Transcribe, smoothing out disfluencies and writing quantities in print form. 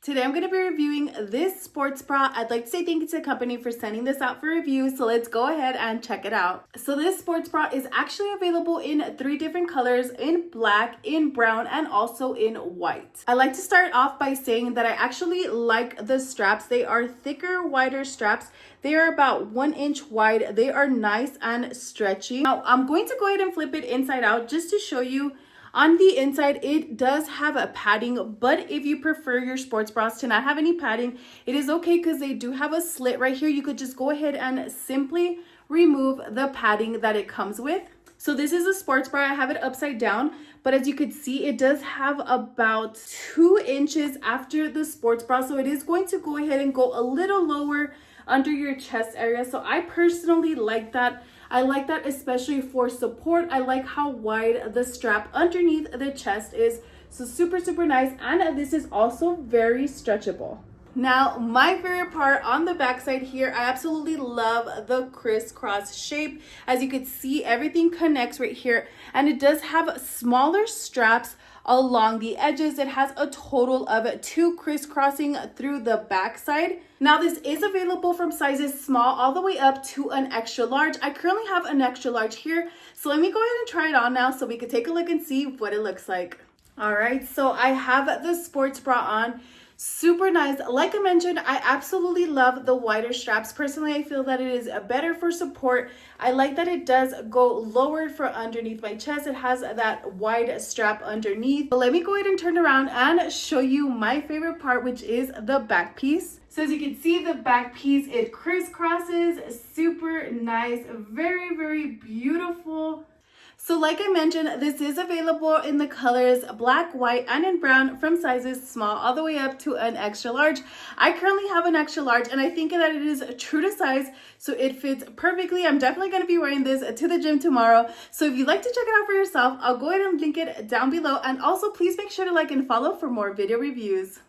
Today I'm going to be reviewing this sports bra. I'd like to say thank you to the company for sending this out for review, so let's go ahead and check it out. So this sports bra is actually available in 3 different colors, in black, in brown, and also in white. I like to start off by saying that I actually like the straps. They are thicker, wider straps. They are about 1 inch wide. They are nice and stretchy. Now I'm going to go ahead and flip it inside out just to show you. On the inside, it does have a padding, but if you prefer your sports bras to not have any padding, it is okay because they do have a slit right here. You could just go ahead and simply remove the padding that it comes with. So this is a sports bra. I have it upside down, but as you could see, it does have about 2 inches after the sports bra. So it is going to go ahead and go a little lower under your chest area. So I personally like that. I like that especially for support. I like how wide the strap underneath the chest is. So super nice. And this is also very stretchable. Now, my favorite part on the backside here, I absolutely love the crisscross shape. As you can see, everything connects right here, and it does have smaller straps along the edges. It has a total of 2 crisscrossing through the backside. Now, this is available from sizes small all the way up to an extra large. I currently have an extra large here, so let me go ahead and try it on now so we can take a look and see what it looks like. All right, so I have the sports bra on. Super nice. Like I mentioned, I absolutely love the wider straps. Personally, I feel that it is better for support. I like that it does go lower for underneath my chest. It has that wide strap underneath. But let me go ahead and turn around and show you my favorite part, which is the back piece. So as you can see, the back piece, it crisscrosses. Super nice. Very beautiful. So like I mentioned, this is available in the colors black, white, and in brown from sizes small all the way up to an extra large. I currently have an extra large, and I think that it is true to size, so it fits perfectly. I'm definitely going to be wearing this to the gym tomorrow. So if you'd like to check it out for yourself, I'll go ahead and link it down below. And also please make sure to like and follow for more video reviews.